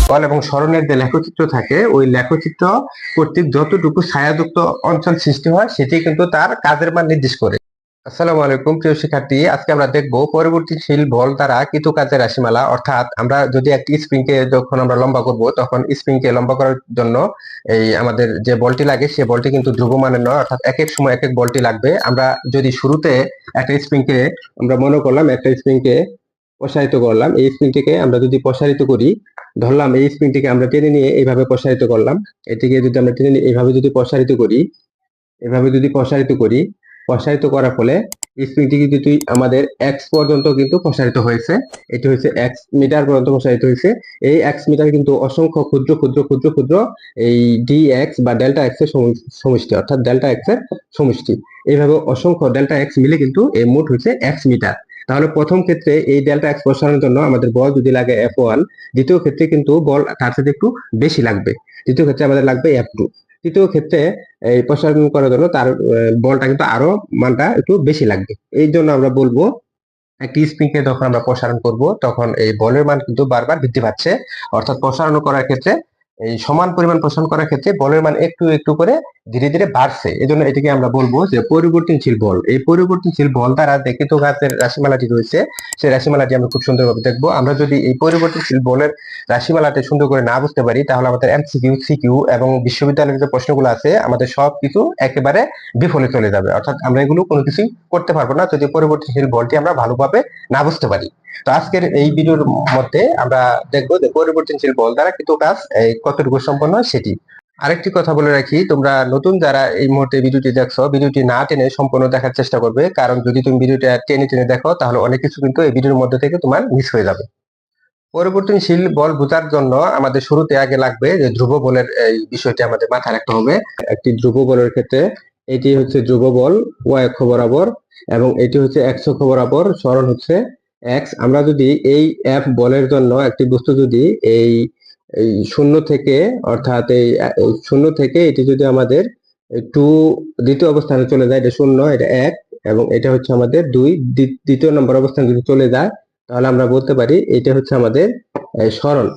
বল এবং সরণের যে লেখচিত্র থাকে ওই লেখচিত্র কর্তৃক যতটুকু ছায়াযুক্ত অঞ্চল সৃষ্টি হয় সেটি কিন্তু তার কাজের মান নির্দেশ করে। আসসালামু আলাইকুম প্রিয় শিক্ষার্থী, আজকে আমরা দেখব পরিবর্তনশীল বল দ্বারা কৃতকাজের রাশিমালা। অর্থাৎ আমরা যদি একটি স্প্রিং কে যখন আমরা লম্বা করব তখন স্প্রিং কে লম্বা করার জন্য এই আমাদের যে বলটি লাগে সে বলটি কিন্তু ধ্রুবমানের নয়, অর্থাৎ এক এক সময় এক এক বলটি লাগবে। আমরা যদি শুরুতে একটা স্প্রিং কে আমরা মনে করলাম একটা স্প্রিং কে প্রসারিত করলাম, এই স্প্রিংটিকে আমরা যদি প্রসারিত করি, ধরলাম এই স্প্রিংটিকে আমরা টেনে নিয়ে এইভাবে প্রসারিত করলাম, এটিকে যদি আমরা টেনে নিয়ে এইভাবে যদি প্রসারিত করি, এভাবে যদি প্রসারিত করার ফলে স্প্রিংটি কিন্তু আমাদের এক্স পর্যন্ত কিন্তু প্রসারিত হয়েছে। এটি হচ্ছে এক্স মিটার পর্যন্ত প্রসারিত হয়েছে। এই এক্স মিটার কিন্তু অসংখ্য ক্ষুদ্র ক্ষুদ্র ক্ষুদ্র ক্ষুদ্র এই ডি এক্স বা ডেল্টা এক্স এর সমষ্টি, অর্থাৎ ডেল্টা এক্স এর সমষ্টি। এইভাবে অসংখ্য ডেল্টা এক্স মিলে কিন্তু এই মোট হচ্ছে এক্স মিটার। তাহলে প্রথম ক্ষেত্রে এই ডেল্টা এক্স প্রসারণের জন্য আমাদের বল যদি লাগে F1, দ্বিতীয় ক্ষেত্রে কিন্তু বল তার সাথে একটু বেশি লাগবে, দ্বিতীয় ক্ষেত্রে আমাদের লাগবে F2, তৃতীয় ক্ষেত্রে এই প্রসারণ করার জন্য তার বলটা কিন্তু আরো মানটা একটু বেশি লাগবে। এই জন্য আমরা বলবো একটি স্প্রিং কে যখন আমরা প্রসারণ করব তখন এই বলের মান কিন্তু বারবার বৃদ্ধি পাচ্ছে, অর্থাৎ প্রসারণ করার ক্ষেত্রে এই সমান পরিমাণ প্রসারণ করার ক্ষেত্রে বলের মান একটু একটু করে ধীরে ধীরে বাড়ছে। এজন্য এটিকে আমরা বলবো যে পরিবর্তনশীল বল। এই পরিবর্তনশীল বল দ্বারা যে কৃতঘাতের রাশিমালাটি রয়েছে সেই রাশিমালাটি আমরা খুব সুন্দরভাবে দেখবো। আমরা যদি এই পরিবর্তনশীল বলের রাশিমালাটি সুন্দর করে না বুঝতে পারি তাহলে আমাদের এমসিকিউ, সিকিউ এবং বিশ্ববিদ্যালয়ের যে প্রশ্নগুলো আছে আমাদের সবকিছু একেবারে বিফলে চলে যাবে, অর্থাৎ আমরা এগুলো কোনো কিছুই করতে পারবো না যদি পরিবর্তনশীল বলটি আমরা ভালোভাবে না বুঝতে পারি। তো আজকের এই ভিডিওর মধ্যে আমরা দেখবো যে পরিবর্তনশীল বল দ্বারা কৃতকাজ কতটুকু সম্পন্ন হয় সেটি। আরেকটি কথা বলে রাখি, তোমরা নতুন যারা এই মুহূর্তে ভিডিওটি দেখছো ভিডিওটি না টেনে সম্পূর্ণ দেখার চেষ্টা করবে, কারণ যদি তুমি ভিডিওটা টেনে টেনে দেখো তাহলে অনেক কিছু কিন্তু এই ভিডিওর মধ্যে থেকে তোমার মিস হয়ে যাবে। পরিবর্তনশীল বল বোঝার জন্য আমাদের শুরুতে আগে লাগবে যে ধ্রুব বলের এই বিষয়টি আমাদের মাথায় রাখতে হবে। একটি ধ্রুব বলের ক্ষেত্রে এটি হচ্ছে ধ্রুব বল y অক্ষ বরাবর এবং এটি হচ্ছে x অক্ষ বরাবর, সরণ হচ্ছে x। আমরা যদি এই F বলের জন্য একটি বস্তু যদি এই এই শূন্য থেকে, অর্থাৎ এই শূন্য থেকে এটি যদি আমাদের টু দ্বিতীয় অবস্থানে চলে যায়, এটা শূন্য, এটা এক, এবং এটা হচ্ছে আমাদের দুই, দ্বিতীয় নম্বর অবস্থানে যদি চলে যায় তাহলে আমরা বলতে পারি এটা হচ্ছে আমাদের সরণ,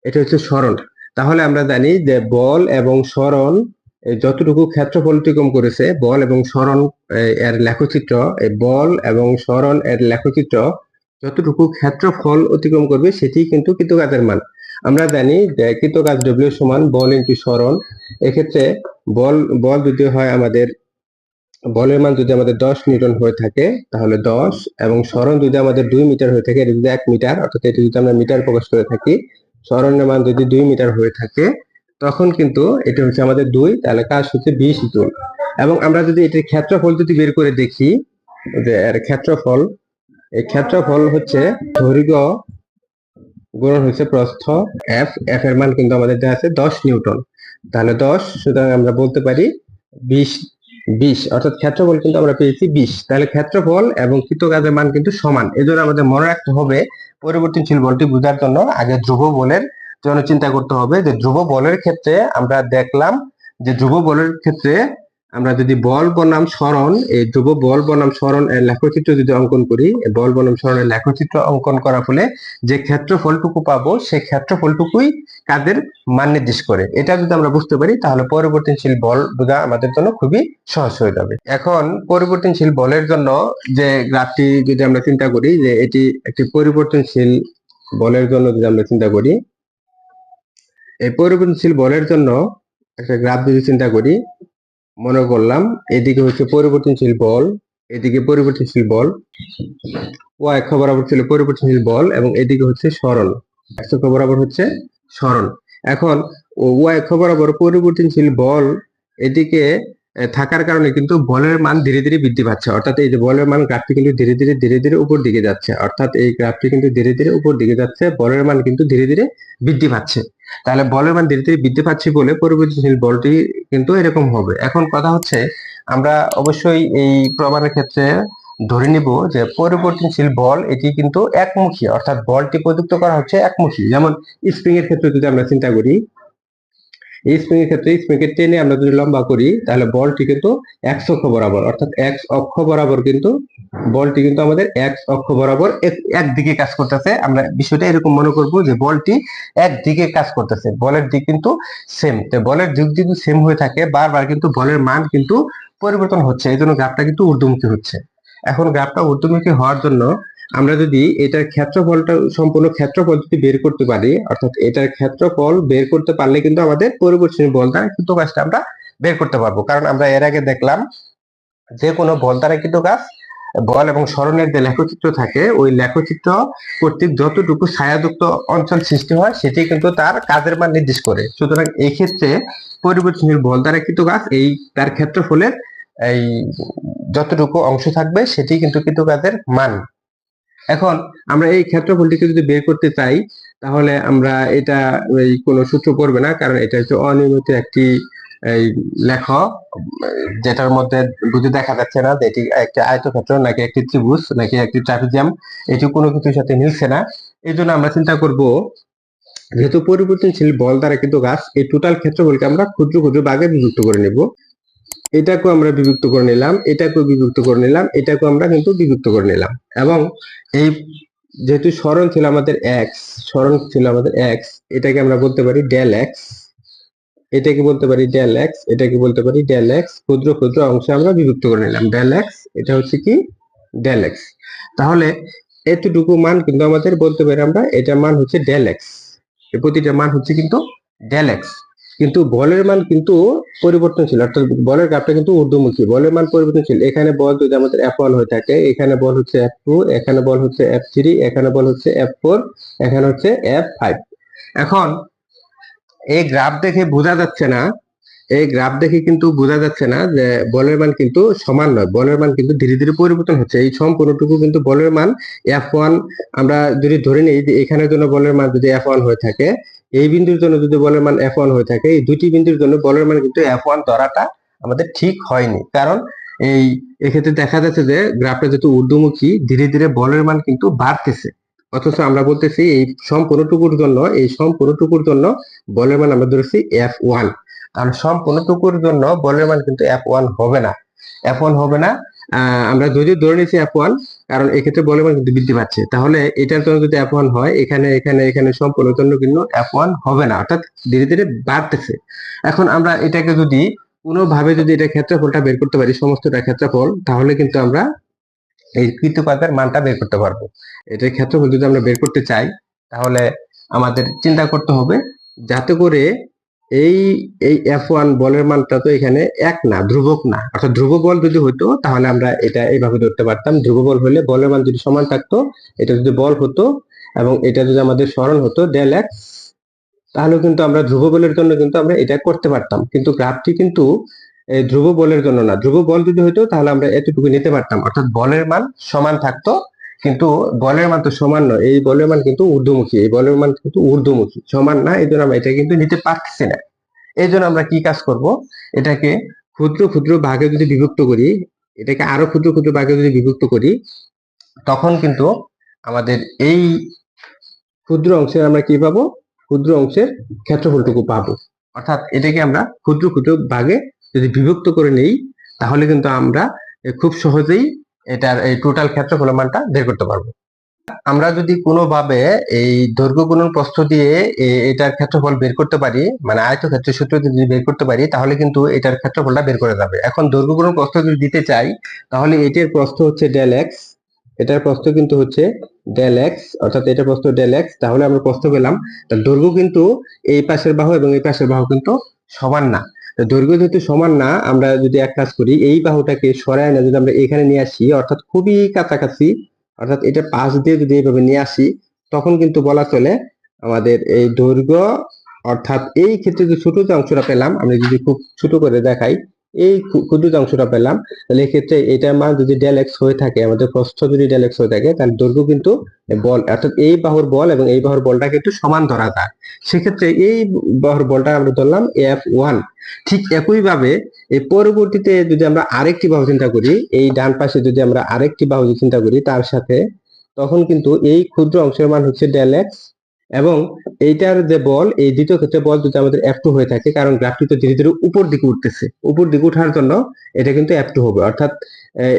এটা হচ্ছে সরণ। তাহলে আমরা জানি যে বল এবং সরণ যতটুকু ক্ষেত্রফল অতিক্রম করেছে, বল এবং সরণ এর লেখচিত্র, এই বল এবং সরণ এর লেখচিত্র যতটুকু ক্ষেত্রফল অতিক্রম করবে সেটি কিন্তু কৃতকাজের মান। আমরা জানি যে কৃতকাজ ডব্লিউ সমান বল ইন্টু সরণ। এক্ষেত্রে বল যদি হয় আমাদের, বলের মান যদি আমাদের 10 নিউটন হয়ে থাকে তাহলে 10, এবং সরণ যদি আমাদের 2 মিটার হয়ে থাকে, এটা যদি 1 মিটার, অর্থাৎ এটি যদি আমরা মিটার প্রকাশ করে থাকি, সরণের মান যদি 2 মিটার হয়ে থাকে তখন কিন্তু এটা হচ্ছে আমাদের 2, তাহলে কাজ হচ্ছে 20 জুল। এবং আমরা যদি এটির ক্ষেত্রফল যদি বের করে দেখি যে এর ক্ষেত্রফল, এই ক্ষেত্রফল হচ্ছে দৈর্ঘ্য গুণন হচ্ছে প্রস্থ, এফ এর মান কিন্তু আমাদের দেওয়া আছে 10 নিউটন, তাহলে 10, সুতরাং আমরা বলতে পারি 20, অর্থাৎ ক্ষেত্রফল কিন্তু আমরা পেয়েছি 20। তাহলে ক্ষেত্রফল এবং কৃতকাজের মান কিন্তু সমান। এজন্য আমাদের মনে রাখতে হবে পরিবর্তনশীল বলটি বোঝার জন্য আগে ধ্রুব বলের জন্য চিন্তা করতে হবে। যে ধ্রুব বলের ক্ষেত্রে আমরা দেখলাম যে ধ্রুব বলের ক্ষেত্রে আমরা যদি বল বনাম সরণ, এই ধ্রুব বল বনাম সরণ এর লেখচিত্র যদি অঙ্কন করি, বল বনাম সরণের লেখচিত্র অঙ্কন করার ফলে যে ক্ষেত্রফলটুকু পাবো সেই ক্ষেত্রফলটুকুই কাজের মান নির্দেশ করে। এটা যদি আমরা বুঝতে পারি তাহলে পরিবর্তনশীল বল বোঝা আমাদের জন্য খুবই সহজ হয়ে যাবে। এখন পরিবর্তনশীল বলের জন্য যে গ্রাফটি যদি আমরা চিন্তা করি, যে এটি একটি পরিবর্তনশীল বলের জন্য যদি আমরা চিন্তা করি, এই পরিবর্তনশীল বলের জন্য একটা গ্রাফ যদি চিন্তা করি, মনে করলাম এদিকে হচ্ছে পরিবর্তনশীল বল, এদিকে পরিবর্তনশীল বল, y অক্ষ বরাবর ছিল পরিবর্তনশীল বল এবং এদিকে হচ্ছে সরণ, x অক্ষ বরাবর হচ্ছে সরণ। এখন y অক্ষ বরাবর পরিবর্তনশীল বল এদিকে থাকার কারণে কিন্তু বলের মান ধীরে ধীরে বৃদ্ধি পাচ্ছে, অর্থাৎ এই যে বলের মান গ্রাফটি কিন্তু ধীরে ধীরে ধীরে ধীরে উপর দিকে যাচ্ছে, অর্থাৎ এই গ্রাফটি কিন্তু ধীরে ধীরে উপর দিকে যাচ্ছে, বলের মান কিন্তু ধীরে ধীরে বৃদ্ধি পাচ্ছে। তাহলে বলের মান ধীরে ধীরে বৃদ্ধি পাচ্ছে বলে পরিবর্তনশীল বলটি কিন্তু এরকম হবে। এখন কথা হচ্ছে আমরা অবশ্যই এই প্রমাণের ক্ষেত্রে ধরে নিব যে পরিবর্তনশীল বল এটি কিন্তু একমুখী, অর্থাৎ বলটি প্রযুক্ত করা হচ্ছে একমুখী। যেমন স্প্রিং এর ক্ষেত্রে যদি আমরা চিন্তা করি, এই স্প্রিং এর ক্ষেত্রে স্প্রিং এর টেনে আমরা যদি লম্বা করি তাহলে বলটি কিন্তু এক্স অক্ষ বরাবর, অর্থাৎ এক্স অক্ষ বরাবর কিন্তু বলটি কিন্তু আমাদের এক্স অক্ষ বরাবর একদিকে কাজ করতেছে। আমরা বিষয়টা এরকম মনে করব যে বলটি একদিকে কাজ করতেছে, বলের দিক কিন্তু সেম। তো বলের দিক যদি সেম হয়ে থাকে বারবার কিন্তু বলের মান কিন্তু পরিবর্তন হচ্ছে, এই জন্য গ্রাফটা কিন্তু ঊর্ধ্বমুখী হচ্ছে। এখন গ্রাফটা ঊর্ধ্বমুখী হওয়ার জন্য আমরা যদি এটার ক্ষেত্রফলটা সম্পূর্ণ ক্ষেত্রফল যদি বের করতে পারি, অর্থাৎ এটার ক্ষেত্রফল বের করতে পারলে কিন্তু আমাদের পরিবর্তনীয় বল দ্বারা কিন্তু কাজটা আমরা বের করতে পারবো। কারণ আমরা এর আগে দেখলাম যে কোনো বল দ্বারা কিন্তু কাজ, বল এবং সরণের যে লেখচিত্র থাকে ওই লেখচিত্র কর্তৃক যতটুকু ছায়াযুক্ত অঞ্চল সৃষ্টি হয় সেটি কিন্তু তার কাজের মান নির্দেশ করে। সুতরাং এই ক্ষেত্রে পরিবর্তনীয় বল দ্বারা কিন্তু কাজ এই তার ক্ষেত্রফলের এই যতটুকু অংশ থাকবে সেটি কিন্তু কিন্তু কাজের মান। এখন আমরা এই ক্ষেত্রফলটিকে যদি বের করতে চাই তাহলে আমরা এটা এই কোনো সূত্র পড়বে না, কারণ এটা হচ্ছে অনিয়মিত একটি এই লেখ, যেটার মধ্যে বুঝে দেখা যাচ্ছে না যে এটি একটা আয়তক্ষেত্র নাকি একটি ত্রিভুজ নাকি একটি ট্রাপিজিয়াম, এটি কোনো কিছুর সাথে মিলছে না। এই জন্য আমরা চিন্তা করব যেহেতু পরিবর্তনশীল বল দ্বারা কিন্তু কাজ, এই টোটাল ক্ষেত্রফলকে আমরা ক্ষুদ্র ক্ষুদ্র ভাগে বিভক্ত করে নেব। এটাকেও আমরা বিভক্ত করে নিলাম, এটাকেও বিভক্ত করে নিলাম, এটাকেও আমরা কিন্তু বিভক্ত করে নিলাম। এবং এই যেহেতু সরণ ছিল আমাদের এক্স, সরণ ছিল আমাদের এক্স, এটাকে আমরা বলতে পারি ডেল এক্স, এটাকে বলতে পারি ডেল এক্স, এটাকে বলতে পারি ডেল এক্স। ক্ষুদ্র ক্ষুদ্র অংশে আমরা বিভক্ত করে নিলাম ডেল এক্স, এটা হচ্ছে কি ডেল এক্স। তাহলে এতটুকু মান কিন্তু আমাদের বলতে পারি আমরা এটার মান হচ্ছে ডেল এক্স, প্রতিটা মান হচ্ছে কিন্তু ডেল এক্স। কিন্তু বলের মান কিন্তু পরিবর্তনশীল, অর্থাৎ বলের গ্রাফটা কিন্তু ঊর্ধ্বমুখী, বলের মান পরিবর্তনশীল। এখানে বল যদি আমাদের F1 হয়ে থাকে, এখানে বল হচ্ছে F2, এখানে বল হচ্ছে F3, এখানে বল হচ্ছে F4, এখানে হচ্ছে F5। এখন এই গ্রাফ দেখে বোঝা যাচ্ছে না, এই গ্রাফ দেখে কিন্তু বোঝা যাচ্ছে না যে বলের মান কিন্তু সমান নয়, বলের মান কিন্তু ধীরে ধীরে পরিবর্তন হচ্ছে। এই সম্পূর্ণটুকু কিন্তু বলের মান F1, আমরা যদি ধরে নিই যে এখানের জন্য বলের মান যদি F1 হয়ে থাকে, এই বিন্দুর জন্য যদি বলের মান F1 হয়ে থাকে, এই দুটি বিন্দুর জন্য বলের মান কিন্তু F1 ধরাটা আমাদের ঠিক হয়নি। কারণ এই এক্ষেত্রে দেখা যাচ্ছে যে গ্রাফটা যেহেতু ঊর্ধ্বমুখী, ধীরে ধীরে বলের মান কিন্তু বাড়তেছে, অথচ আমরা বলতেছি এই সম্পূর্ণটুকুর জন্য, এই সম্পূর্ণটুকুর জন্য বলের মান আমরা ধরেছি F1। তাহলে সম্পূর্ণটুকুর জন্য বলের মান কিন্তু F1 হবে না, F1 হবে না। আমরা যদি ধরে নিয়েছি F1, কারণ এক্ষেত্রে বলের মান কিন্তু বৃদ্ধি পাচ্ছে। তাহলে এটার জন্য যদি F1 হয়, এখানে এখানে এখানে সম্পূর্ণ জন্য কিন্তু F1 হবে না, অর্থাৎ ধীরে ধীরে বাড়তেছে। এখন আমরা এটাকে যদি কোনোভাবে যদি এটা ক্ষেত্রফলটা বের করতে পারি, সমস্তটা ক্ষেত্রফল, তাহলে কিন্তু আমরা এই কৃতকাজের মানটা বের করতে পারবো। এটার ক্ষেত্রফল যদি আমরা বের করতে চাই তাহলে আমাদের চিন্তা করতে হবে যাতে করে এই এই F1 বলের মানটা তো এখানে এক না, ধ্রুবক না। অর্থাৎ ধ্রুব বল যদি হতো তাহলে আমরা এটা এইভাবে ধরতে পারতাম, ধ্রুব বল হলে বলের মান যদি সমান থাকতো, এটা যদি বল হতো এবং এটা যদি আমাদের সরণ হতো ডেল এক্স, তাহলে কিন্তু আমরা ধ্রুব বলের জন্য কিন্তু আমরা এটা করতে পারতাম। কিন্তু গ্রাফটি কিন্তু এই ধ্রুব বলের জন্য না, ধ্রুব বল যদি হইতো তাহলে আমরা এতটুকু নিতে পারতাম, অর্থাৎ বলের মান সমান থাকতো। কিন্তু বলের মান তো সমান নয়, এই বলের মান কিন্তু ঊর্ধ্বমুখী, এই বলের মান কিন্তু ঊর্ধ্বমুখী, সমান না, এই জন্য আমরা এটা কিন্তু নিতে পারতেছি না। এই জন্য আমরা কি কাজ করব, এটাকে ক্ষুদ্র ক্ষুদ্র ভাগে যদি বিভক্ত করি, এটাকে আরো ক্ষুদ্র ক্ষুদ্র ভাগে যদি বিভক্ত করি, তখন কিন্তু আমাদের এই ক্ষুদ্র অংশের আমরা কি পাবো, ক্ষুদ্র অংশের ক্ষেত্রফলটুকু পাবো। অর্থাৎ এটাকে আমরা ক্ষুদ্র ক্ষুদ্র ভাগে যদি বিভক্ত করে নেই তাহলে কিন্তু আমরা খুব সহজেই এটার এই টোটাল ক্ষেত্রফলের মানটা বের করতে পারবো। আমরা যদি কোনোভাবে এই দৈর্ঘ্য গুণন প্রস্থ দিয়ে এটার ক্ষেত্রফল বের করতে পারি, মানে আয়তক্ষেত্রের সূত্র যদি বের করতে পারি, তাহলে কিন্তু এটার ক্ষেত্রফলটা বের করে যাবে। এখন দৈর্ঘ্য গুণন প্রস্থ যদি দিতে চাই তাহলে এটার প্রস্থ হচ্ছে ডেল এক্স, এটার প্রস্থ কিন্তু হচ্ছে ডেল এক্স, অর্থাৎ এটা প্রস্থ ডেল এক্স। তাহলে আমরা প্রস্থ পেলাম। তাহলে দৈর্ঘ্য কিন্তু এই পাশের বাহু এবং এই পাশের বাহু কিন্তু সমান না। দৈর্ঘ্য যেহেতু সমান না, আমরা যদি এক কাজ করি, এই বাহুটাকে সরায় না যদি আমরা এখানে নিয়ে আসি, অর্থাৎ খুবই কাছাকাছি, অর্থাৎ এটা পাশ দিয়ে যদি এইভাবে নিয়ে আসি, তখন কিন্তু বলা চলে আমাদের এই দৈর্ঘ্য, অর্থাৎ এই ক্ষেত্রে যে ছোট যে অংশটা পেলাম, আমি যদি খুব ছোট করে দেখাই, এই ক্ষুদ্র যে অংশটা পেলাম, তাহলে এক্ষেত্রে এটার মান যদি ডেল এক্স হয়ে থাকে, আমাদের প্রস্থ যদি ডেল এক্স হয়ে থাকে, তাহলে দৈর্ঘ্য কিন্তু বল, অর্থাৎ এই বাহুর বল এবং এই বাহুর বলটা কিন্তু সমান ধরা যায়। সেক্ষেত্রে এই বাহুর বলটা আমরা ধরলাম F1। ঠিক একইভাবে এই পরবর্তীতে যদি আমরা আরেকটি বাহু চিন্তা করি, এই ডান পাশে যদি আমরা আরেকটি বাহু চিন্তা করি তার সাথে, তখন কিন্তু এই ক্ষুদ্র অংশের মান হচ্ছে ডেল এক্স এবং এইটার যে বল, এই দ্বিতীয় ক্ষেত্রে বল যদি আমাদের F2 হয়ে থাকে, কারণ গ্রাফটি তো ধীরে ধীরে উপর দিকে উঠতেছে, উপর দিকে ওঠার জন্য এটা কিন্তু F2 হবে, অর্থাৎ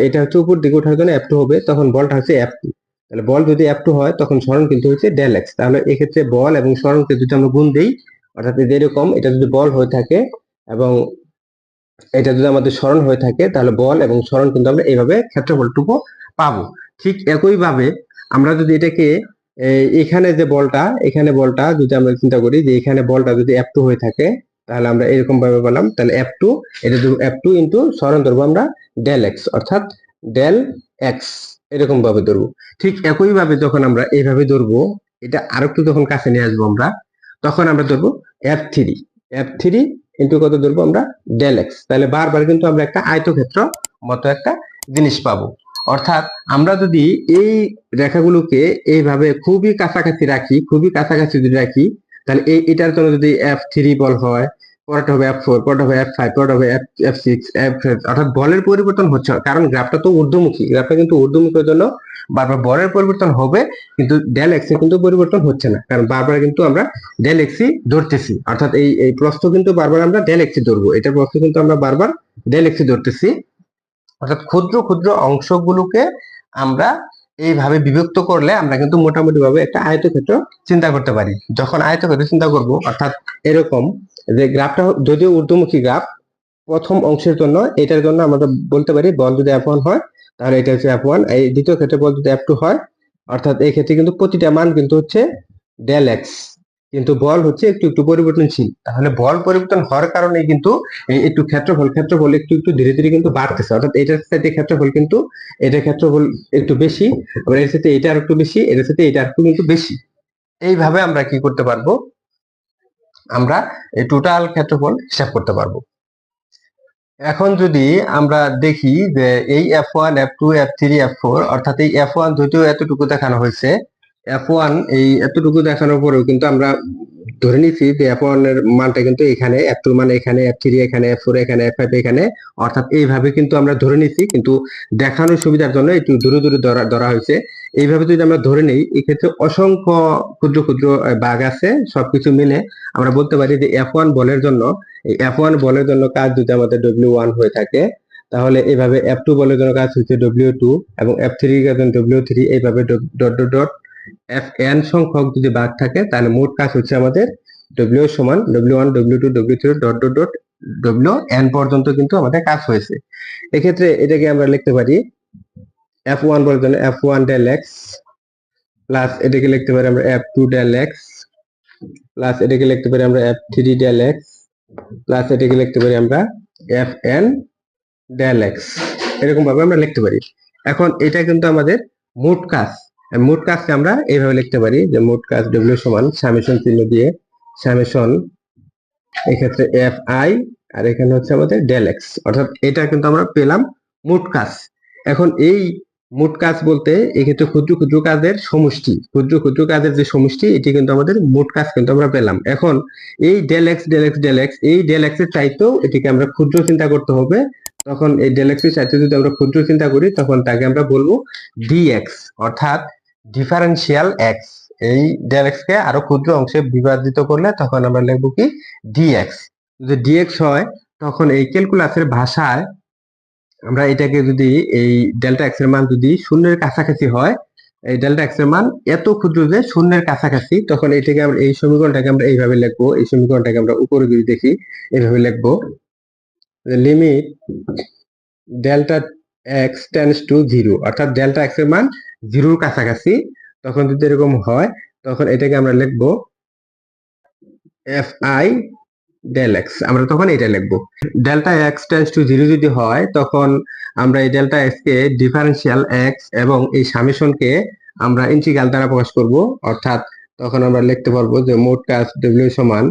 এটা হচ্ছে উপর দিকে ওঠার জন্য F2 হবে, তখন বলটা হচ্ছে F2। তাহলে বল যদি F2 হয় তখন সরণ কিন্তু হচ্ছে ডেল এক্স। তাহলে এক্ষেত্রে বল এবং সরণকে যদি আমরা গুণ দেই, অর্থাৎ যেরকম এটা যদি বল হয়ে থাকে এবং এটা যদি আমাদের সরণ হয়ে থাকে, তাহলে বল এবং সরণ কিন্তু আমরা এইভাবে ক্ষেত্রফলটুকু পাবো। ঠিক একই ভাবে আমরা যদি এটাকে এখানে যে বলটা, এখানে বলটা যদি আমরা চিন্তা করি যে এখানে বলটা যদি F2 হয়ে থাকে, তাহলে আমরা এরকম ভাবে বললাম, তাহলে F2, এটা যদি F2 ইন্টু সরণ ধরবো আমরা ডেল এক্স, অর্থাৎ ডেল এক্স, এরকম ভাবে ধরবো। ঠিক একই ভাবে যখন আমরা এইভাবে ধরবো, এটা আরেকটু যখন কাছে নিয়ে আসবো আমরা, তখন আমরা ধরবো F3, F3 ইন্টু কত ধরবো আমরা ডেল এক্স। তাহলে বারবার কিন্তু আমরা একটা আয়তক্ষেত্র মতো একটা জিনিস পাবো। অর্থাৎ আমরা যদি এই রেখাগুলোকে এইভাবে খুবই কাছাকাছি রাখি, খুবই কাছাকাছি যদি রাখি, তাহলে এটার জন্য যদি F3 বল হয়, পরটা হবে F4, পরটা হবে F5, পরটা হবে F6, F7, অর্থাৎ বলের পরিবর্তন হচ্ছে, কারণ গ্রাফটা তো ঊর্ধ্বমুখী, গ্রাফটা কিন্তু ঊর্ধ্বমুখীর জন্য বারবার বলের পরিবর্তন হবে, কিন্তু ডেল এক্স এর কিন্তু পরিবর্তন হচ্ছে না, কারণ বারবার কিন্তু আমরা ডেল এক্সই ধরতেছি, অর্থাৎ এই প্রস্থ কিন্তু বারবার আমরা ডেল এক্সই ধরবো, এটার প্রস্থ কিন্তু আমরা বারবার ডেল এক্সই ধরতেছি। অর্থাৎ ক্ষুদ্র ক্ষুদ্র অংশগুলোকে আমরা এইভাবে বিভক্ত করলে আমরা কিন্তু মোটামুটি ভাবে একটা আয়তক্ষেত্র চিন্তা করতে পারি। যখন আয়তক্ষেত্র চিন্তা করব, অর্থাৎ এরকম যে গ্রাফটা যদিও ঊর্ধ্বমুখী গ্রাফ, প্রথম অংশের জন্য, এটার জন্য আমরা বলতে পারি বল যদি F1 হয় তাহলে এটা হচ্ছে F1, এই দ্বিতীয় ক্ষেত্রে বল যদি F2 হয়, অর্থাৎ এই ক্ষেত্রে কিন্তু প্রতিটা মান কিন্তু হচ্ছে ডেল এক্স, কিন্তু বল হচ্ছে একটু একটু পরিবর্তনশীল। তাহলে বল পরিবর্তন হওয়ার কারণে কিন্তু একটু ক্ষেত্রফল একটু একটু ধীরে ধীরে কিন্তু বাড়তেছে, অর্থাৎ এটার সাথে ক্ষেত্রফল কিন্তু, এটার ক্ষেত্রফল একটু বেশি, আবার এর সাথে এটা আর একটু বেশি, এর সাথে এটা আর একটু কিন্তু বেশি। এইভাবে আমরা কি করতে পারবো, আমরা এই টোটাল ক্ষেত্রফল হিসাব করতে পারবো। এখন যদি আমরা দেখি যে এই F1, F2, F3, F4, অর্থাৎ এই F1 যদিও এতটুকু দেখানো হয়েছে, F1 এই এতটুকু দেখানোর পরেও কিন্তু আমরা ধরে নিচ্ছি যে F1 এর মানটা কিন্তু এখানে, F2 মানে এখানে, F3 এখানে, F4 এখানে, F5 এখানে, অর্থাৎ এইভাবে কিন্তু আমরা ধরে নিচ্ছি, কিন্তু দেখানোর সুবিধার জন্য একটু দূরে দূরে ধরা হয়েছে। এইভাবে যদি আমরা ধরে নেই, এক্ষেত্রে অসংখ্য ক্ষুদ্র ক্ষুদ্র ভাগ আছে, সবকিছু মিলে আমরা বলতে পারি যে F1 বলের জন্য, এই F1 বলের জন্য কাজ যদি আমাদের W1 হয়ে থাকে, তাহলে এইভাবে F2 বলের জন্য কাজ হচ্ছে W2, এবং F3 এর জন্য W3, এইভাবে ডট ডট ডট Fn সংখ্যক যদি ভাগ থাকে, তাহলে মোট কাজ হচ্ছে আমাদের W সমান W1, W2, W3 dot dot dot Wn পর্যন্ত কিন্তু আমাদের কাজ হয়েছে। এক্ষেত্রে এটাকে আমরা লিখতে পারি F1 বলার জন্য F1 ডেল এক্স, প্লাস এটাকে লিখতে পারি আমরা F2 ডেল এক্স, প্লাস এটাকে লিখতে পারি আমরা F3 ডেল এক্স, প্লাস এটাকে লিখতে পারি আমরা Fn ডেল এক্স, এরকম ভাবে আমরা লিখতে পারি। এখন এটা কিন্তু আমাদের মোট কাজ, মোট কাজকে আমরা এইভাবে লিখতে পারি যে মোট কাজ W সমান সামেশন চিহ্ন দিয়ে, সামেশন এক্ষেত্রে Fi, আর এখানে হচ্ছে আমাদের ডেল এক্স, অর্থাৎ এটা কিন্তু আমরা পেলাম মোট কাজ। এখন এই মোট কাজ বলতে এক্ষেত্রে ক্ষুদ্র ক্ষুদ্র কাজের সমষ্টি, ক্ষুদ্র ক্ষুদ্র কাজের যে সমষ্টি, এটি কিন্তু আমাদের মোট কাজ কিন্তু আমরা পেলাম। এখন এই del X del X del X, এই ডেল এক্স এর চাইতেও এটিকে আমরা ক্ষুদ্র চিন্তা করতে হবে। তখন এই ডেল এক্স এর চাইতে যদি আমরা ক্ষুদ্র চিন্তা করি, তখন তাকে আমরা বলবো ডিএক্স, অর্থাৎ ডিফারেন্সিয়াল এক্স। এই ডেল এক্স কে আরো ক্ষুদ্র অংশে বিভাজিত করলে তখন আমরা লিখবো কি ডিএক্স। যদি ডিএক্স হয়, তখন এই ক্যালকুলাসের ভাষায় আমরা এটাকে যদি এই ডেল্টা এক্স এর মান যদি শূন্যের কাছাকাছি হয়, এই ডেল্টা এক্স এর মান এত ক্ষুদ্র যে শূন্যের কাছাকাছি, তখন এটাকে আমরা, এই সমীকরণটাকে আমরা এইভাবে লিখবো, এই সমীকরণটাকে আমরা উপরে যদি দেখি এইভাবে লিখবো, limit delta x tends to zero, অর্থাৎ ডেল্টা এক্স এর মান জিরোর কাছাকাছি, তখন যদি এরকম হয়, তখন এটাকে আমরা লিখবো Fi ডেল এক্স, আমরা তখন এটা লিখবো। Delta x tends to zero যদি হয়, তখন আমরা এই ডেল্টা এক্স কে ডিফারেন্সিয়াল এক্স এবং এই সামেশনকে আমরা ইন্টিগ্রাল দ্বারা প্রকাশ করব, অর্থাৎ তখন আমরা লিখতে পারবো যে মোট কাজ W সমান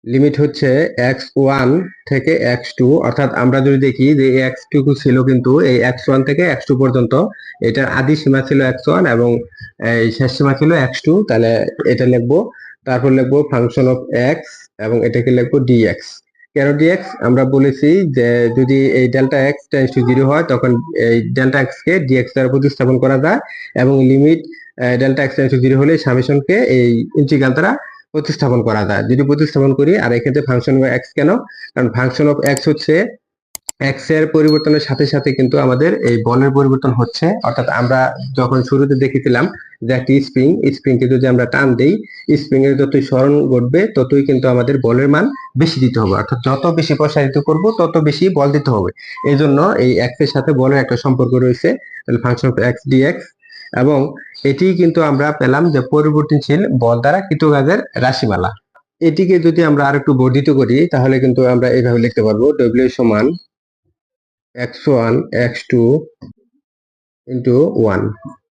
লিমিট হচ্ছে x1 থেকে x2, অর্থাৎ আমরা যদি দেখি যে x2 ছিল কিন্তু এই x1 থেকে x2 পর্যন্ত, এটার আদি সীমা ছিল x1 এবং এই শেষ সীমা ছিল x2, তাহলে এটা লিখবো। তারপর লিখবো ফাংশন অফ x, এবং এটাকে লিখবো dx। কেন dx? আমরা বলেছি যে যদি এই ডেল্টা x টেন্ডস টু 0 হয়, তখন এই ডেল্টা x কে dx দ্বারা প্রতিস্থাপন করা যায়, এবং limit delta x tends to 0 হলে সামেশনকে এই ইন্টিগ্রাল দ্বারা প্রতিস্থাপন করা যায়। যদি প্রতিস্থাপন করি, আর এক্ষেত্রে ফাংশন অফ এক্স কেন, কারণ ফাংশন অফ এক্স হচ্ছে এক্স এর পরিবর্তনের সাথে সাথে কিন্তু আমাদের এই বলের পরিবর্তন হচ্ছে। অর্থাৎ আমরা যখন শুরুতে দেখেছিলাম যে একটি স্প্রিংকে যদি আমরা টান দেই, স্প্রিং এর যতই সরণ ঘটবে ততই কিন্তু আমাদের বলের মান বেশি দিতে হবে। অর্থাৎ যত বেশি প্রসারিত করব তত বেশি বল দিতে হবে। এই জন্য এই এক্স এর সাথে বলের একটা সম্পর্ক রয়েছে, তাহলে ফাংশন অফ এক্স ডিএক্স। এবং এটি কিন্তু আমরা পেলাম যে পরিবর্তনশীল বল দ্বারা কৃতকাজের রাশিমালা। এটিকে যদি আমরা আর একটু বর্ধিত করি তাহলে কিন্তু আমরা এইভাবে লিখতে পারবো, ডব্লিউ সমান x1 x2 ইন্টু 1,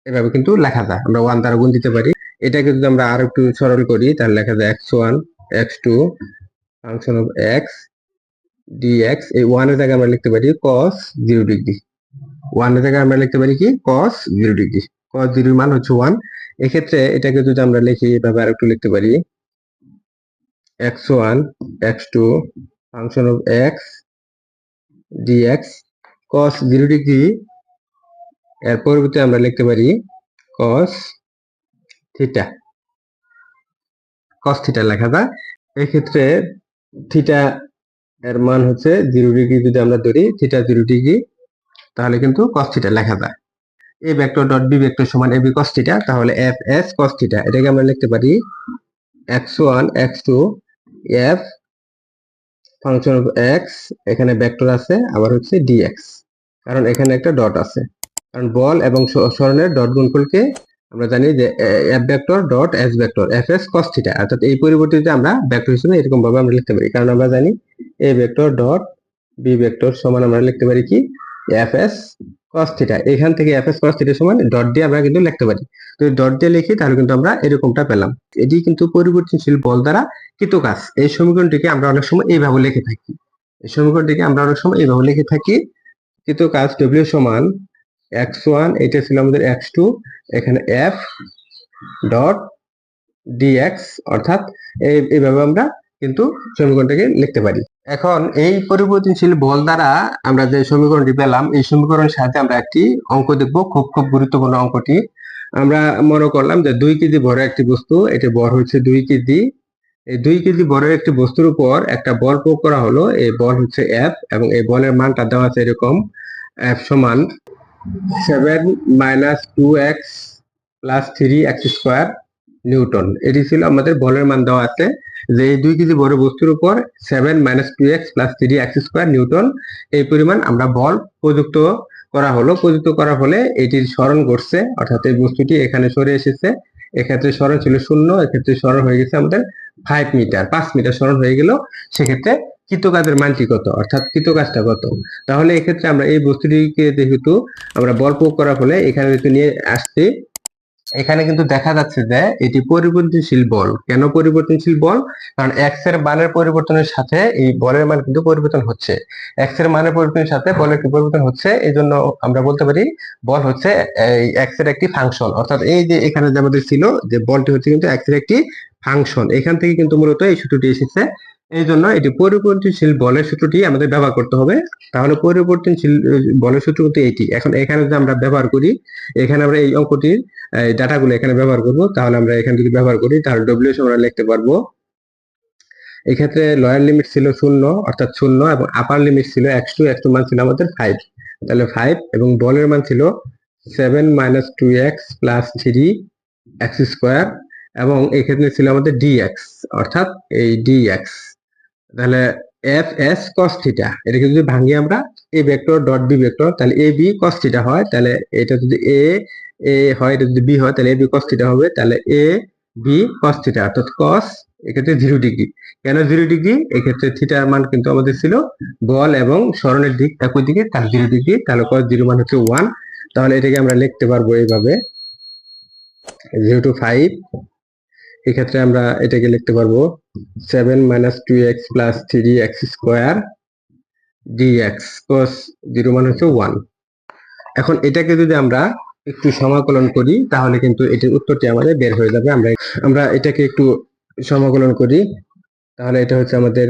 এভাবে কিন্তু লেখা যায়। আমরা 1 দ্বারা গুণ দিতে পারি। এটাকে যদি আমরা আর একটু সরল করি তাহলে লেখা যায় x1 x2 function of x dx। এই 1 এর জায়গায় আমরা লিখতে পারি cos 0 ডিগ্রি। 1 এর জায়গায় আমরা লিখতে পারি কি cos 0 ডিগ্রি। cos 0 এর মান হচ্ছে 1। এক্ষেত্রে এটাকে যদি আমরা লিখি এভাবে আর একটু লিখতে পারি, x1 x2 function of x dx cos 0 degree. এর পরিবর্তে আমরা লিখতে পারি cos থিটা। cos থিটা লেখা যায়। এই ক্ষেত্রে থিটা এর মান হচ্ছে 0 ডিগ্রি। যদি আমরা ধরি থিটা 0 ডিগ্রি তাহলে কিন্তু cos থিটা লেখা যায়। a vector dot b vector সমান ab cos থিটা, তাহলে fs cos থিটা এটাকে আমরা লিখতে পারি x1 x2 f function of x, এখানে ভেক্টর আছে আবার হচ্ছে dx, কারণ এখানে একটা ডট আছে। কারণ বল এবং সরণের ডট গুণফলকে আমরা জানি যে F vector dot S vector FS cos theta. অর্থাৎ এই পরিবর্তিত আমরা ভেক্টর হিসেবে এরকম ভাবে আমরা লিখতে পারি, কারণ আমরা জানি A vector dot B vector সমান আমরা লিখতে পারি কি এফএস cos থিটা। এখান থেকে এফএস cos থিটা সমান ডট দিয়ে আমরা কিন্তু লিখতে পারি। তো ডট দিয়ে লিখি তাহলে কিন্তু আমরা এরকমটা পেলাম। এটি কিন্তু পরিবর্তনশীল বল দ্বারা কৃত কাজ। এই সমীকরণটিকে আমরা অনেক সময় এইভাবে লিখে থাকি। এই সমীকরণটিকে আমরা অনেক সময় এইভাবে লিখে থাকি, কৃত কাজ ডব্লিউ সমান x1, এটা ছিল আমাদের x2, এখানে f ডট dx। অর্থাৎ এইভাবে আমরা কিন্তু সমীকরণটাকে লিখতে পারি। এখন এই পরিবর্তনশীল বল দ্বারা আমরা যে সমীকরণটি পেলাম, এই সমীকরণের সাথে আমরা একটি অঙ্ক দেখব, খুব খুব গুরুত্বপূর্ণ অঙ্কটি। আমরা মনে করলাম যে 2 কেজি ভরের একটি বস্তু, এটি ভর হচ্ছে 2 কেজি। এই 2 কেজি ভরের একটি বস্তুর উপর একটা বল প্রয়োগ করা হলো, এই বল হচ্ছে F, এবং এই বলের মানটা দেওয়া আছে এরকম, F সমান 7 minus 2x plus 3x square Newton. এটি ছিল আমাদের বলের মান দেওয়া আছে যে এই 2 কেজি ভরের বস্তুর উপর 7 minus 2x plus 3x square Newton এই পরিমাণ আমরা বল প্রযুক্ত করা হলো। প্রযুক্ত করার ফলে এটির সরণ ঘটছে, অর্থাৎ এই বস্তুটি এখানে সরে এসেছে। এক্ষেত্রে সরণ ছিল 0, এক্ষেত্রে সরণ হয়ে গেছে আমাদের 5 মিটার, 5 মিটার সরণ হয়ে গেল। সেক্ষেত্রে কৃতকাজের মানটি কত, অর্থাৎ কৃতকাজটা কত। তাহলে এক্ষেত্রে আমরা এই বস্তুটিকে যেহেতু আমরা বল প্রয়োগ করার ফলে এখানে যেহেতু নিয়ে আসছি, এখানে কিন্তু দেখা যাচ্ছে যে এটি পরিবর্তনশীল বল। কেন পরিবর্তনশীল বল? কারণ এক্স এর মানের পরিবর্তনের সাথে এই বলের মান কিন্তু পরিবর্তন হচ্ছে। এক্স এর মানের পরিবর্তনের সাথে বলের কি পরিবর্তন হচ্ছে, এই জন্য আমরা বলতে পারি বল হচ্ছে এই এক্স এর একটি ফাংশন। অর্থাৎ এই যে এখানে যে আমাদের ছিল যে বলটি হচ্ছে কিন্তু এক্স এর একটি ফাংশন, এখান থেকে কিন্তু মূলত এই সূত্রটি এসেছে। এই জন্য এটি পরিবর্তনশীল বলের সূত্রটি আমাদের ব্যবহার করতে হবে। তাহলে পরিবর্তনশীল বলের সূত্র কিন্তু এটি। এখন এখানে যদি আমরা ব্যবহার করি, এখানে আমরা এই অঙ্কটির ডাটাগুলো এখানে ব্যবহার করব। তাহলে আমরা এখানে যদি ব্যবহার করি তাহলে ডব্লিউ আমরা লিখতে পারবো, এক্ষেত্রে লোয়ার লিমিট ছিল 0 অর্থাৎ 0, এবং আপার লিমিট ছিল x2, x2 মান ছিল আমাদের 5, তাহলে 5, এবং বলের মান ছিল 7 minus 2x plus 3x square, এবং এক্ষেত্রে ছিল আমাদের dx, অর্থাৎ এই dx। তাহলে এফ এস cos থিটা, এটাকে যদি ভাঙি আমরা a vector dot b vector, তাহলে a b cos থিটা হয়। তাহলে এটা যদি a হয়, এটা যদি b হয় তাহলে a b cos থিটা হবে। তাহলে a b cos থিটা অর্থাৎ cos এক্ষেত্রে 0 ডিগ্রি। কেন 0 ডিগ্রি? এক্ষেত্রে থিটার মান কিন্তু আমাদের ছিল বল এবং সরণের দিক একই দিকে, তার 0 ডিগ্রি, তাহলে cos 0 মান হচ্ছে 1। তাহলে এটাকে আমরা লিখতে পারবো এইভাবে 0 to 5। এক্ষেত্রে আমরা এটাকে লিখতে পারবো 7 minus 2x plus 3x square dx, cos 0 মান হচ্ছে 1। এখন এটাকে যদি আমরা একটু সমাকলন করি তাহলে কিন্তু এটির উত্তরটি আমাদের বের হয়ে যাবে। আমরা এটাকে একটু সমাকলন করি, তাহলে এটা হচ্ছে আমাদের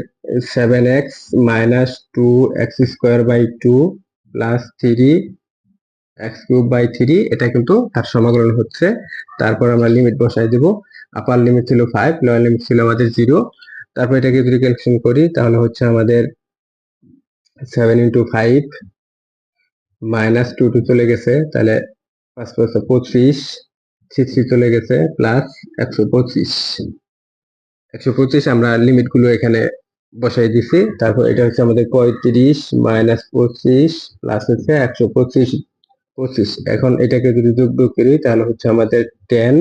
7x minus 2x square by 2 plus 3 x³/3 এটা কিন্তু তার সমাকলন হচ্ছে। তারপর আমরা লিমিট বসাই দেব। আপার লিমিট ছিল 5, লোয়ার লিমিট ছিল আমাদের 0। তারপর এটাকে যদি ক্যালকুলেশন করি তাহলে হচ্ছে আমাদের 7 × 5 -2 চলে গেছে, তাহলে 5 × 5 = 25, 3 চলে গেছে, প্লাস 125। আমরা লিমিট গুলো এখানে বসাই দিছি। তারপর এটা হচ্ছে আমাদের 35 - 25 প্লাস হচ্ছে 125। এখন এটাকে যদি যোগ করি তাহলে হচ্ছে আমাদের 10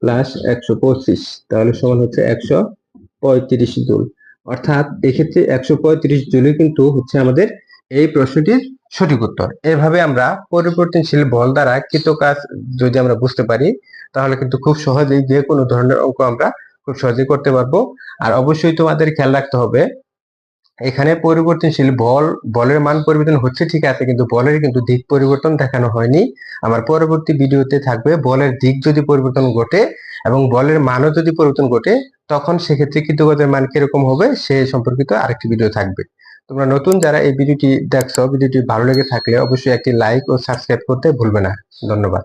প্লাস 125, তাহলে সমান হচ্ছে 135 জুল। অর্থাৎ এক্ষেত্রে 135 জুলই কিন্তু হচ্ছে আমাদের এই প্রশ্নটির সঠিক উত্তর। এভাবে আমরা পরিবর্তনশীল বল দ্বারা কৃত কাজ যদি আমরা বুঝতে পারি তাহলে কিন্তু খুব সহজেই যে কোনো ধরনের অঙ্ক আমরা খুব সহজেই করতে পারবো। আর অবশ্যই তোমাদের খেয়াল রাখতে হবে, এখানে পরিবর্তনশীল বলের মান পরিবর্তন হচ্ছে ঠিক আছে, কিন্তু বলের কিন্তু দিক পরিবর্তন দেখানো হয়নি। আমার পরবর্তী ভিডিওতে থাকবে বলের দিক যদি পরিবর্তন ঘটে এবং বলের মানও যদি পরিবর্তন ঘটে তখন সেক্ষেত্রে কৃতকাজের মান কিরকম হবে সে সম্পর্কিত আরেকটি ভিডিও থাকবে। তোমরা নতুন যারা এই ভিডিওটি দেখছো, ভিডিওটি ভালো লেগে থাকলে অবশ্যই একটি লাইক ও সাবস্ক্রাইব করতে ভুলবে না। ধন্যবাদ।